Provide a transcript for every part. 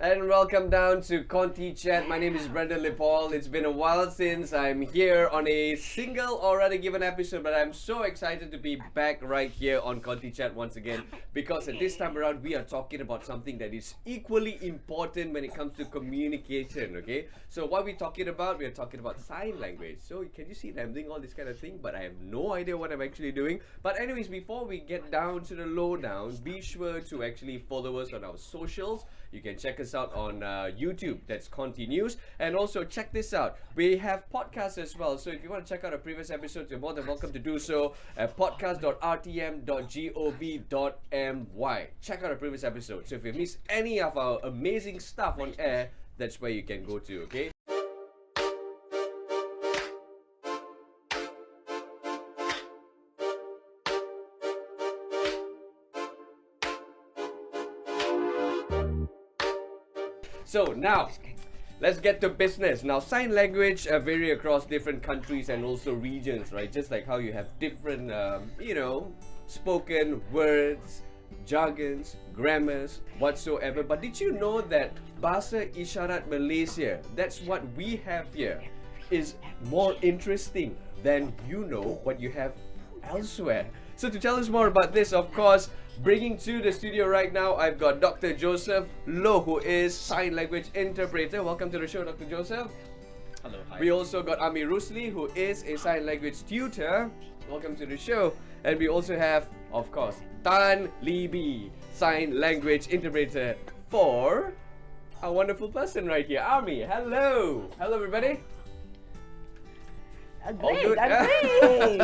And welcome down to CONTYCHAT. My name is Brandon Lipaul. It's been a while since I'm here on a single or rather given episode, but I'm so excited to be back right here on CONTYCHAT once again because at this time around we are talking about something that is equally important when it comes to communication, okay? So what we're talking about, we're talking about sign language. So can you see that I'm doing all this kind of thing, but I have no idea what I'm actually doing. But anyways, before we get down to the lowdown, be sure to actually follow us on our socials. You can check us out on YouTube, that's Conti News. And also check this out, we have podcasts as well. So if you want to check out our previous episodes, you're more than welcome to do so at podcast.rtm.gov.my. Check out our previous episodes. So if you missed any of our amazing stuff on air, that's where you can go to, okay? So now, let's get to business. Now, sign language vary across different countries and also regions, right? Just like how you have different, spoken words, jargons, grammars, whatsoever. But did you know that Bahasa Isyarat Malaysia, that's what we have here, is more interesting than what you have elsewhere? So to tell us more about this, of course, bringing to the studio right now, I've got Dr. Joseph Loh, who is sign language interpreter. Welcome to the show, Dr. Joseph. Hello, hi. We also got Armi Rusli, who is a sign language tutor. Welcome to the show. And we also have, of course, Tan Libi, sign language interpreter for a wonderful person right here, Armi. Hello. Hello, everybody. Great, great.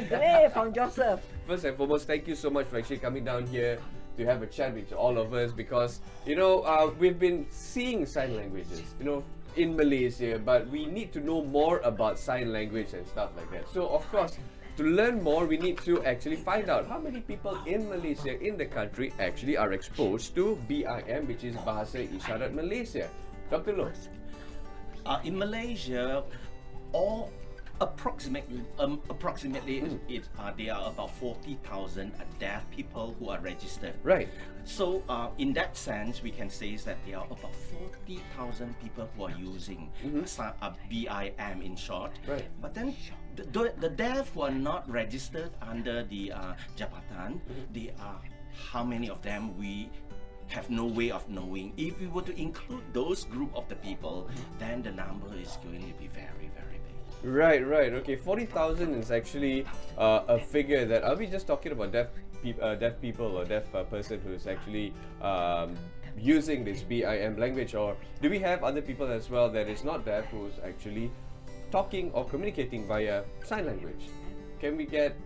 Great from Joseph. First and foremost, thank you so much for actually coming down here to have a chat with all of us because, we've been seeing sign languages, in Malaysia, but we need to know more about sign language and stuff like that. So, of course, to learn more, we need to actually find out how many people in Malaysia, in the country, actually are exposed to BIM, which is Bahasa Isyarat Malaysia. Dr. Loh. In Malaysia, approximately there are about 40,000 deaf people who are registered. Right. So in that sense, we can say that there are about 40,000 people who are using BIM in short. Right. But then the deaf who are not registered under the Jabatan, they are how many of them we have no way of knowing. If we were to include those group of the people, then the number is going to be very, very big. Right. Okay, 40,000 is actually a figure that, are we just talking about deaf people or deaf person who is actually using this BIM language, or do we have other people as well that is not deaf who's actually talking or communicating via sign language? Can we get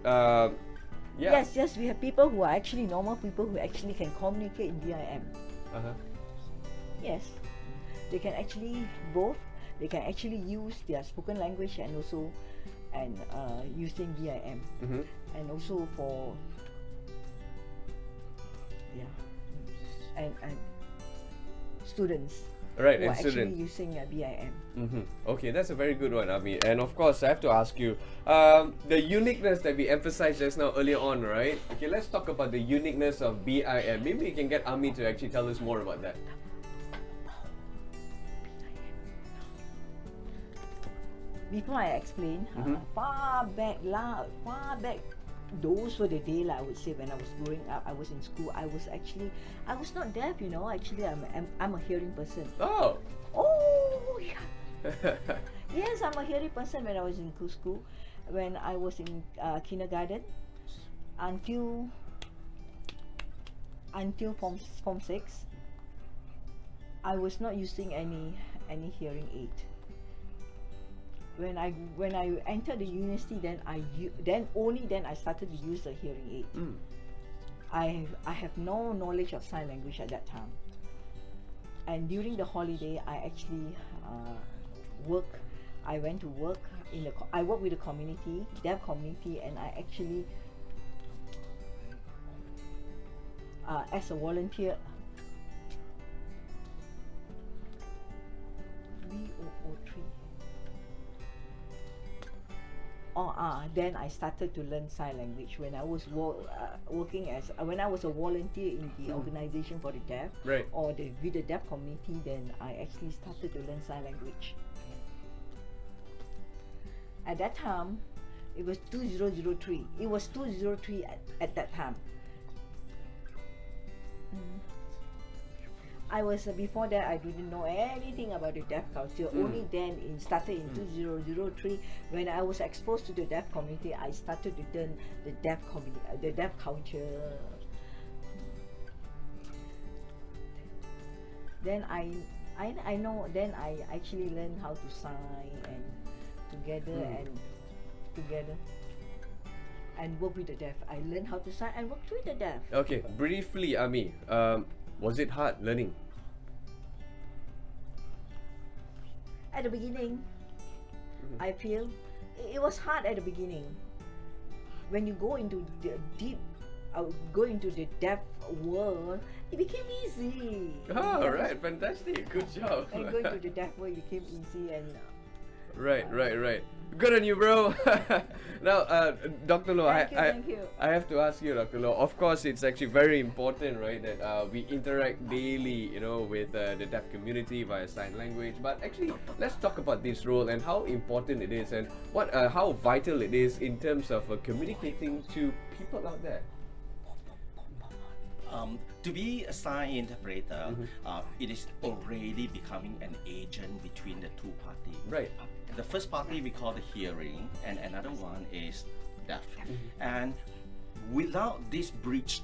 Yes, we have people who are actually normal people who actually can communicate in BIM. Yes, they can actually both. They can actually use their spoken language and also using BIM, and also for and students. Right, who and are actually students using BIM. Okay, that's a very good one, Armi. And of course, I have to ask you, the uniqueness that we emphasized just now earlier on, right? Okay, let's talk about the uniqueness of BIM. Maybe we can get Armi to actually tell us more about that. Before I explain, far back, those were the day, I would say, when I was growing up. I was in school. I was not deaf, Actually, I'm a hearing person. Oh, yeah. Yes, I'm a hearing person. When I was in school, when I was in kindergarten, until form 6, I was not using any hearing aid. When I entered the university, then I started to use the hearing aid. I have no knowledge of sign language at that time. And during the holiday, I actually I went to work I work with the community, deaf community, and I actually as a volunteer. VOO3 then I started to learn sign language when I was working as when I was a volunteer in the organization for the deaf, Right. or with the deaf community. Then I actually started to learn sign language. At that time, it was 2003. It was 2003 at that time. I was before that I didn't know anything about the deaf culture. Only then started in 2003 when I was exposed to the deaf community. I started to learn the deaf culture. Then I know. Then I actually learned how to sign and together and work with the deaf. I learned how to sign and work with the deaf. Okay, briefly, Armi, was it hard learning? At the beginning, I feel it was hard at the beginning. When you go into the deaf world, it became easy. Oh, right, fantastic, good job. And going to the deaf world became easy and. Right. Good on you, bro. Now, Dr. Loh, Thank you. I have to ask you, Dr. Loh. Of course, it's actually very important, right, that we interact daily, with the deaf community via sign language. But actually, let's talk about this role and how important it is, and how vital it is in terms of communicating to people out there. To be a sign interpreter, it is already becoming an agent between the two parties. Right. The first party we call the hearing, and another one is deaf. And without this bridge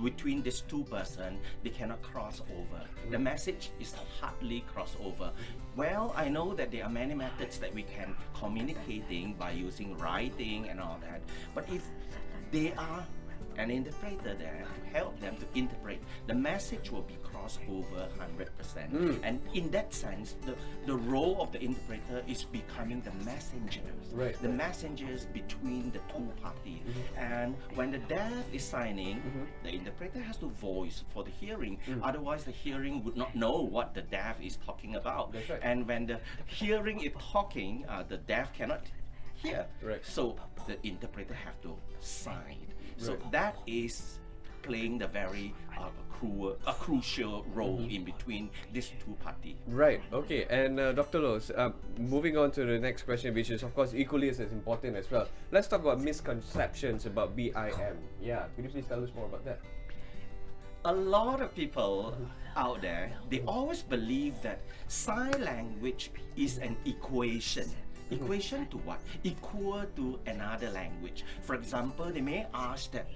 between these two persons, they cannot cross over. The message is hardly cross over. Well, I know that there are many methods that we can communicating by using writing and all that. But if they are an interpreter there to help them to interpret, the message will be crossed over 100%. And in that sense, the role of the interpreter is becoming the messengers, Right. the messengers between the two parties. And when the deaf is signing, the interpreter has to voice for the hearing. Otherwise, the hearing would not know what the deaf is talking about. That's right. And when the hearing is talking, the deaf cannot hear. Right. So the interpreter have to sign. So Right. that is playing the very crucial role in between these two parties. Right. Okay. And Dr. Loh, moving on to the next question, which is of course equally as important as well. Let's talk about misconceptions about BIM. Yeah. Could you please tell us more about that? A lot of people out there, they always believe that sign language is an equation. Equation to what? Equal to another language. For example, they may ask that,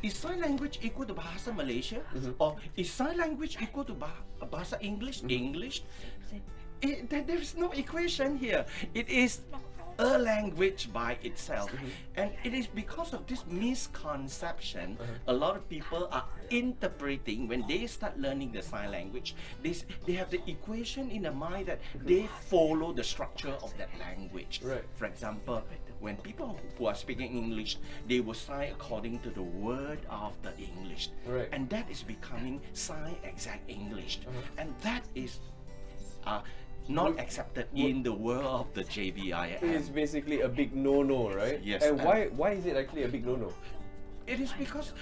is sign language equal to Bahasa Malaysia? Or is sign language equal to Bahasa English? English? There is no equation here. It is a language by itself. And it is because of this misconception, a lot of people are interpreting when they start learning the sign language. They have the equation in their mind that they follow the structure of that language. Right. For example, when people who are speaking English, they will sign according to the word of the English. Right. And that is becoming sign exact English. And that is not accepted in the world of the JVIM. It's basically a big no-no, right? Yes. And why is it actually a big no-no? It is because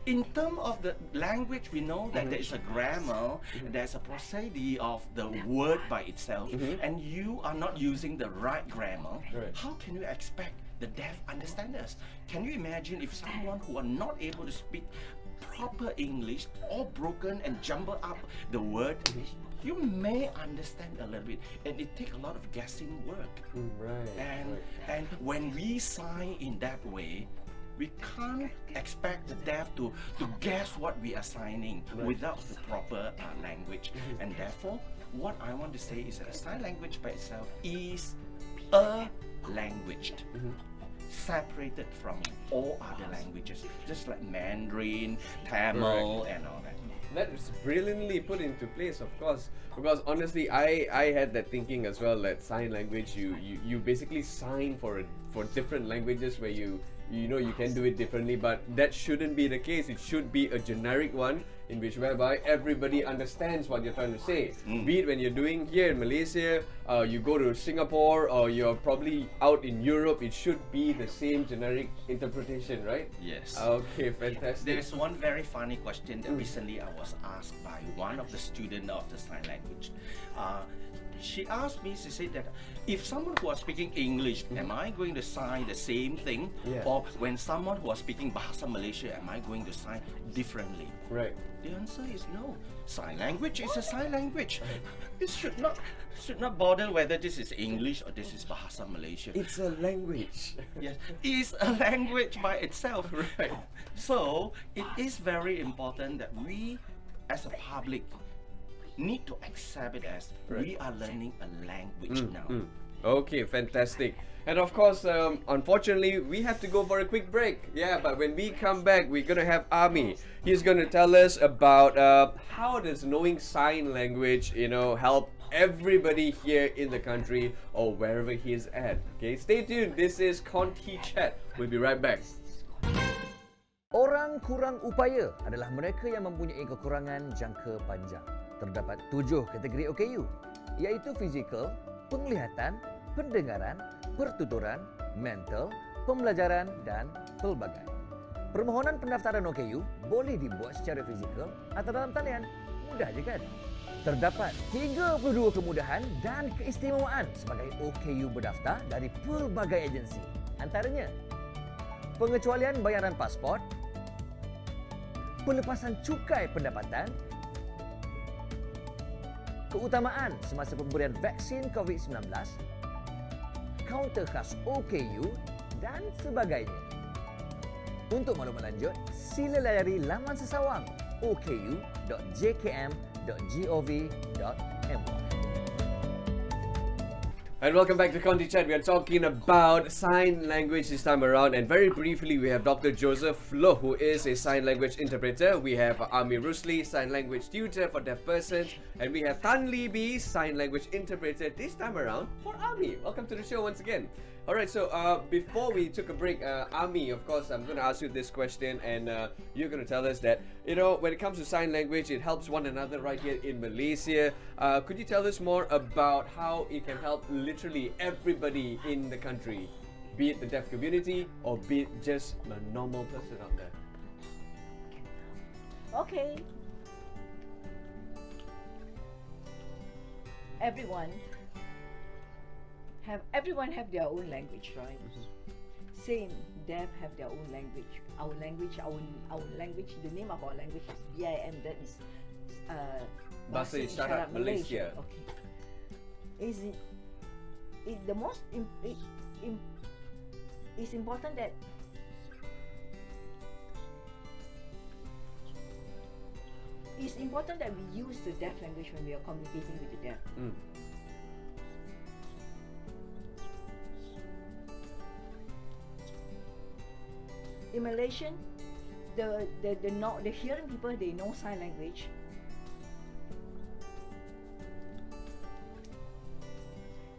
in terms of the language, we know that there is a grammar, there's a procedure of the word by itself, and you are not using the right grammar. Right. How can you expect the deaf understand us? Can you imagine if someone who are not able to speak proper English, all broken and jumble up the word, you may understand a little bit, and it takes a lot of guessing work. Right. And when we sign in that way, we can't expect the deaf to guess what we are signing without the proper language. And therefore, what I want to say is that a sign language by itself is a language. Separated from all other languages, just like Mandarin, Tamil, and all that. That is brilliantly put into place, of course, because honestly, I had that thinking as well, that sign language, you basically sign for different languages where you you can do it differently, but that shouldn't be the case. It should be a generic one in which whereby everybody understands what you're trying to say. Be it when you're doing here in Malaysia, you go to Singapore, or you're probably out in Europe, it should be the same generic interpretation, right? Yes. Okay, fantastic. There's one very funny question that recently I was asked by one of the students of the sign language. She asked me, she said that if someone who was speaking English, am I going to sign the same thing? Yeah. Or when someone who was speaking Bahasa Malaysia, am I going to sign differently? Right. The answer is no. Sign language is a sign language. It should not bother whether this is English or this is Bahasa Malaysia. It's a language. Yes, it's a language by itself. Right. So it is very important that we, as a public, need to accept it as we are learning a language now. Okay, fantastic. And of course, unfortunately, we have to go for a quick break. Yeah, but when we come back, we're gonna have Armi. He's gonna tell us about how does knowing sign language, help everybody here in the country or wherever he is at. Okay, stay tuned. This is CONTYCHAT. We'll be right back. Orang kurang upaya adalah mereka yang mempunyai kekurangan jangka panjang. Terdapat 7 kategori OKU, iaitu fizikal, penglihatan, pendengaran, pertuturan, mental, pembelajaran dan pelbagai. Permohonan pendaftaran OKU boleh dibuat secara fizikal atau dalam talian. Mudah je kan? Terdapat 32 kemudahan dan keistimewaan sebagai OKU berdaftar dari pelbagai agensi. Antaranya, pengecualian bayaran pasport, pelepasan cukai pendapatan, keutamaan semasa pemberian vaksin COVID-19, kaunter khas OKU dan sebagainya. Untuk maklumat lanjut, sila layari laman sesawang oku.jkm.gov.my. And welcome back to CONTYCHAT. We are talking about sign language this time around, and very briefly we have Dr. Joseph Loh, who is a sign language interpreter. We have Armi Rusli, sign language tutor for deaf persons, and we have Tan Lee Bee, sign language interpreter this time around for Armi. Welcome to the show once again. Alright, so before we took a break, Armi, of course, I'm going to ask you this question, and you're going to tell us that, when it comes to sign language, it helps one another right here in Malaysia. Could you tell us more about how it can help literally everybody in the country, be it the deaf community or be it just a normal person out there? Okay. Everyone have their own language, right? Same, deaf have their own language. Our language, the name of our language is BIM, that is Bahasa Isyarat Malaysia. Okay. It's important that we use the deaf language when we are communicating with the deaf. In Malaysian, the hearing people, they know sign language.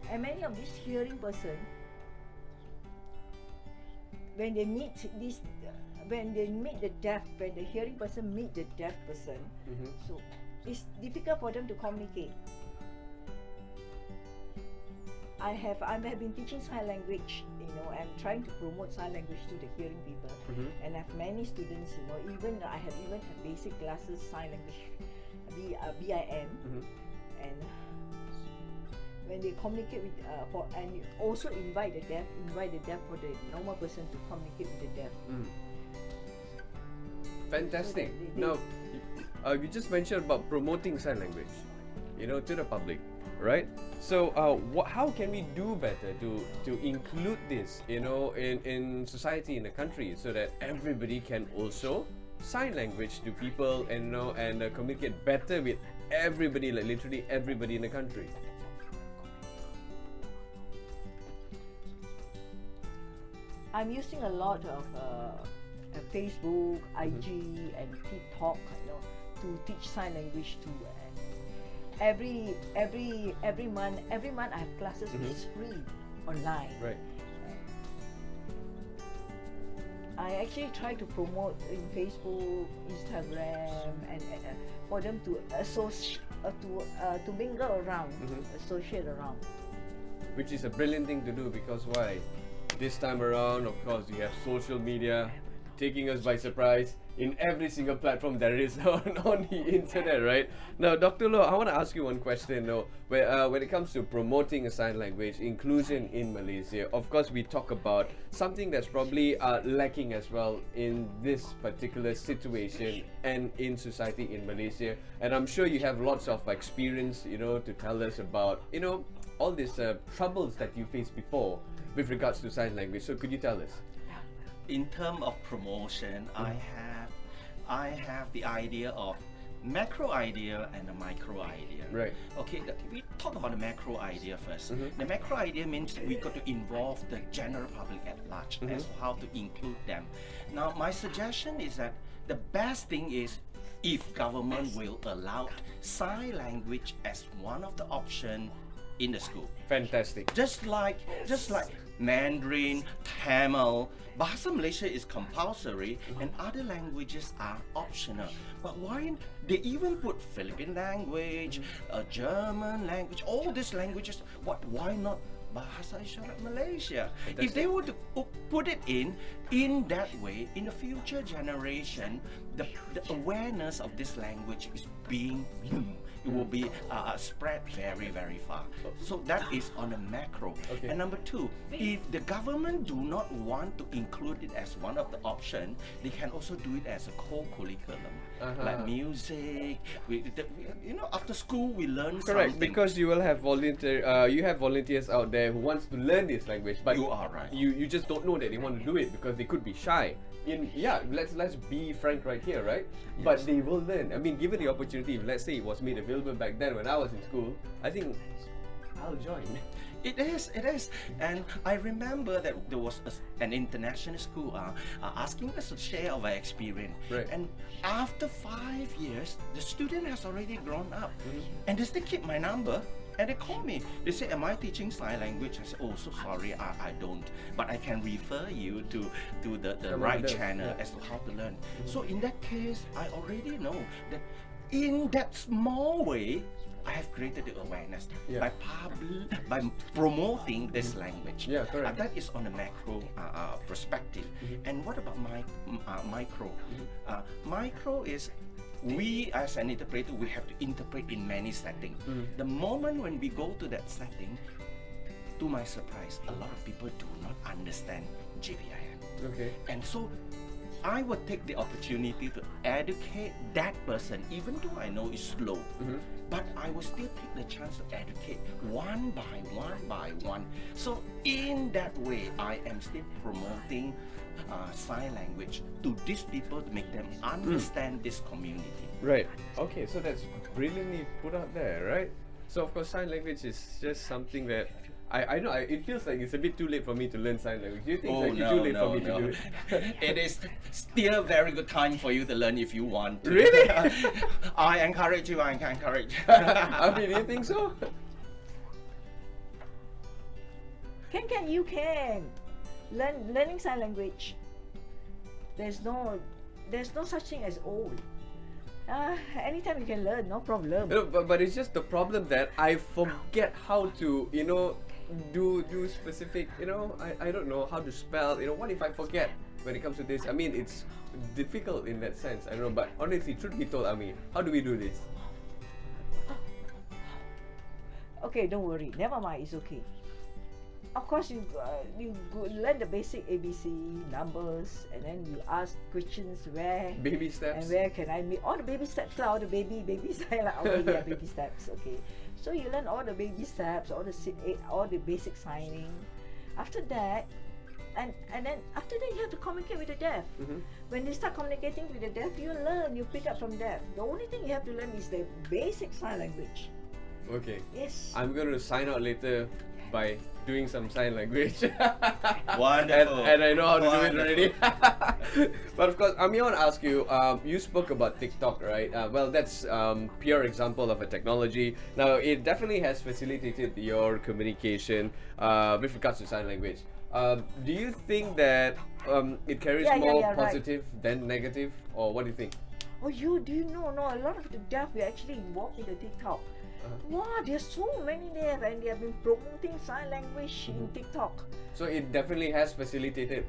And many of these hearing person, when the hearing person meet the deaf person, so it's difficult for them to communicate. I have been teaching sign language, I'm trying to promote sign language to the hearing people, and I have many students, even I have basic classes sign language, BIM, and when they communicate with and also invite the deaf for the normal person to communicate with the deaf. Fantastic. Now, you just mentioned about promoting sign language, to the public, right? So, how can we do better to include this, in society, in the country, so that everybody can also sign language to people and communicate better with everybody, like literally everybody in the country? I'm using a lot of Facebook, IG, and TikTok, to teach sign language to. Every month I have classes which is free online. Right. I actually try to promote in Facebook, Instagram, and for them to associate, to mingle around, associate around. Which is a brilliant thing to do, because why? This time around, of course, you have social media taking us by surprise in every single platform there is on the internet, right? Now, Dr. Loh, I want to ask you one question though. When it comes to promoting a sign language, inclusion in Malaysia, of course, we talk about something that's probably lacking as well in this particular situation and in society in Malaysia. And I'm sure you have lots of experience, to tell us about, all these troubles that you faced before with regards to sign language. So could you tell us? In terms of promotion, I have the idea of macro idea and a micro idea. Right. Okay, we talk about the macro idea first. The macro idea means we got to involve the general public at large as to how to include them. Now, my suggestion is that the best thing is if government will allow sign language as one of the options in the school. Fantastic. Just like Mandarin, Tamil, Bahasa Malaysia is compulsory and other languages are optional. But why they even put Philippine language, German language, all these languages? Why not Bahasa Isyarat Malaysia? If they were to put it in that way, in the future generation, the awareness of this language is being it will be spread very, very far. So that is on a macro. Okay. And number two, if the government do not want to include it as one of the options, they can also do it as a co-curriculum, like music. After school we learn Correct, something. because you will have volunteers out there who wants to learn this language, but You are right. You just don't know that they want to do it because they could be shy. Let's be frank right here, right? But they will learn. I mean, given the opportunity, if let's say it was made available back then when I was in school, I think I'll join. It is. And I remember that there was an international school asking us to share our experience. Right. And after 5 years, the student has already grown up. And they still keep my number. And they call me. They say, am I teaching sign language? I say, oh, so sorry, I don't. But I can refer you to the right channel as to how to learn. So in that case, I already know that in that small way, I have created the awareness by promoting this language. Yeah, correct. That is on a macro perspective. And what about micro? Micro is we as an interpreter, we have to interpret in many settings. The moment when we go to that setting, to my surprise, a lot of people do not understand GVIM. Okay. And so I would take the opportunity to educate that person, even though I know it's slow. But I will still take the chance to educate one by one. So in that way, I am still promoting sign language to these people to make them understand this community. Right. Okay, so that's brilliantly put out there, right? So of course, sign language is just something that I know. It feels like it's a bit too late for me to learn sign language. Do you think it's too late for me to do it? It is still a very good time for you to learn if you want to. Really? I encourage you. Armi, do you think so? You can learning sign language. There's no such thing as old. Anytime you can learn, no problem. But it's just the problem that I forget how to, do specific, I don't know how to spell, what if I forget when it comes to this? I mean, it's difficult in that sense, I don't know, but honestly, truth be told, Armi, how do we do this? Okay, don't worry. Never mind. It's okay. Of course, you learn the basic ABC numbers, and then you ask questions where Baby steps. and where can I meet all the baby steps, all the baby steps, baby steps. Okay, so you learn all the baby steps, all the basic signing. After that, and then after that, you have to communicate with the deaf. When you start communicating with the deaf, you learn, you pick up from deaf. The only thing you have to learn is the basic sign language. Okay. Yes. I'm going to sign out later by doing some sign language. Wonderful. and I know how to do it already. But of course, I want to ask you, you spoke about TikTok, right? Well, that's pure example of a technology. Now, it definitely has facilitated your communication with regards to sign language. Do you think that it carries Yeah, more yeah, right. positive than negative, or what do you think? Oh, do you know? No, a lot of the deaf we actually involved in the TikTok. Wow, there's so many deaf, and they have been promoting sign language in TikTok. So it definitely has facilitated.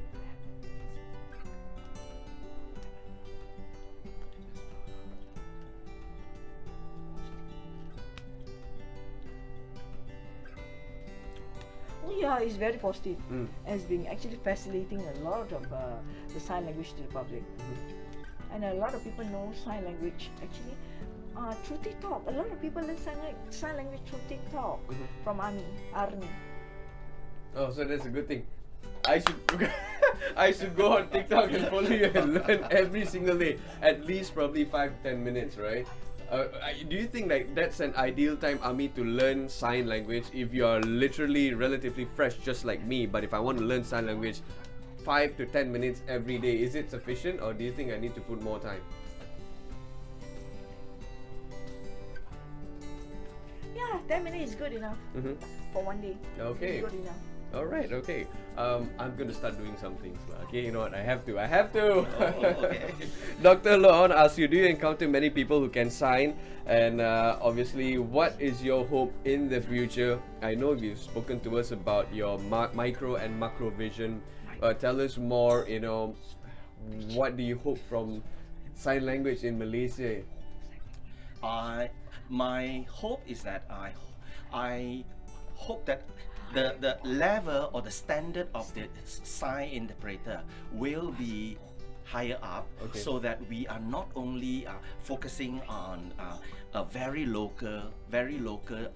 Oh yeah, it's very positive. It's been actually facilitating a lot of the sign language to the public. And a lot of people know sign language actually through TikTok. A lot of people learn sign language through TikTok from Armi. Oh, so that's a good thing. I should I should go on TikTok and follow you and learn every single day, at least probably 5-10 minutes, right? Do you think like that's an ideal time, Armi, to learn sign language if you are literally relatively fresh, just like me? But if I want to learn sign language, 5 to 10 minutes every day, is it sufficient, or do you think I need to put more time? Yeah, 10 minutes is good enough for one day. Okay. It's good enough. All right, okay. I'm gonna start doing some things, lah. Okay, you know what? I have to. Okay. Dr. Lo, I want to ask you: do you encounter many people who can sign? And obviously, what is your hope in the future? I know you've spoken to us about your micro and macro vision. Tell us more. You know, what do you hope from sign language in Malaysia? My hope is that I hope that the level or the standard of the sign interpreter will be higher up, so that we are not only focusing on a very local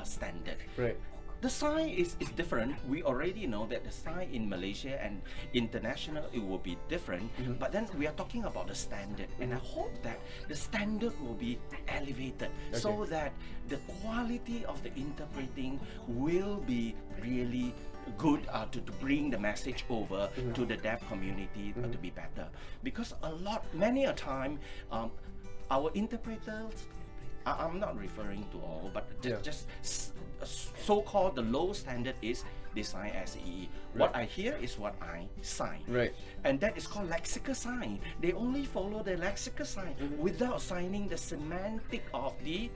standard. Right. The sign is different. We already know that the sign in Malaysia and international, it will be different. But then we are talking about the standard, and I hope that the standard will be elevated, so that the quality of the interpreting will be really good to bring the message over to the deaf community to be better. Because many a time, our interpreters, I'm not referring to all, but just so-called the low standard is they sign SEE. What I hear is what I sign. Right. And that is called lexical sign. They only follow the lexical sign without signing the semantic of the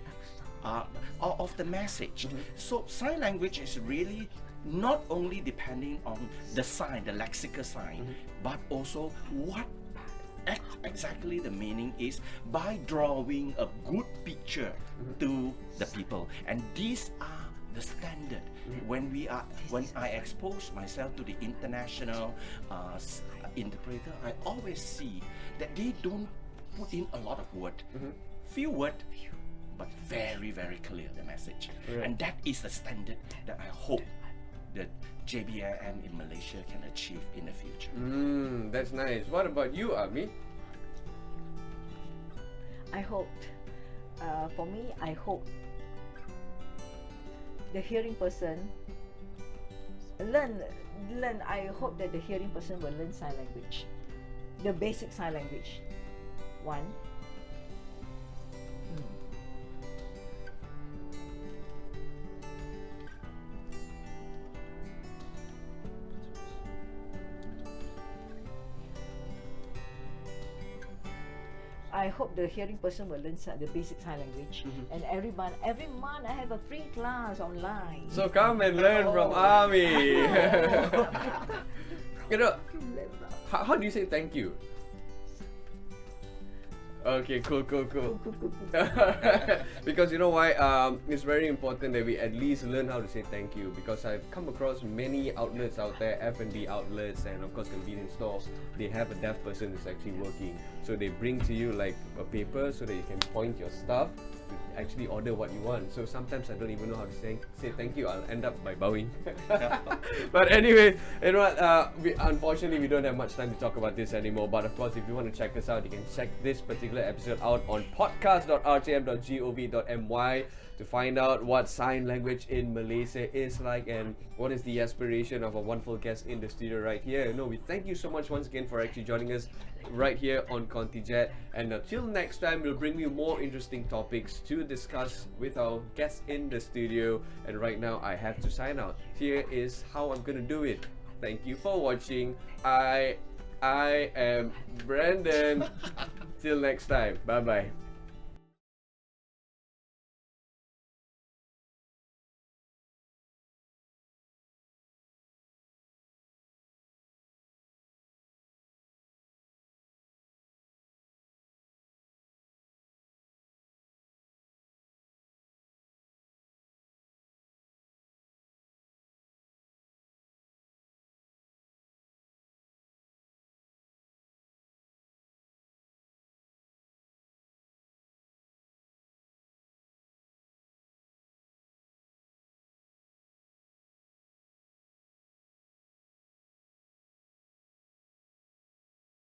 message. So sign language is really not only depending on the sign, the lexical sign, but also what exactly the meaning is by drawing a good picture to the people. And these are the standard. When I expose myself to the international interpreter, I always see that they don't put in a lot of word, few word, but very, very clear the message. And that is the standard that I hope that JBIM in Malaysia can achieve in the future. That's nice. What about you, Armi? I hoped, for me, I hope the hearing person I hope that the hearing person will learn sign language, the basic sign language. One. I hope the hearing person will learn the basic sign language. And every month I have a free class online. So come and learn from Armi. You know, how do you say thank you? Okay, cool. Because you know why? It's very important that we at least learn how to say thank you, because I've come across many outlets out there, F&B outlets and of course convenience stores. They have a deaf person who's actually working. So they bring to you like a paper so that you can point your stuff to actually order what you want. So sometimes I don't even know how to say thank you. I'll end up by bowing. But anyway, you know what? Unfortunately, we don't have much time to talk about this anymore. But of course, if you want to check us out, you can check this particular episode out on podcast.rtm.gov.my to find out what sign language in Malaysia is like and what is the aspiration of a wonderful guest in the studio right here. No, we thank you so much once again for actually joining us right here on CONTYCHAT. And until next time, we'll bring you more interesting topics to discuss with our guests in the studio. And right now, I have to sign out. Here is how I'm gonna do it. Thank you for watching. I am Brandon. Till next time. Bye bye.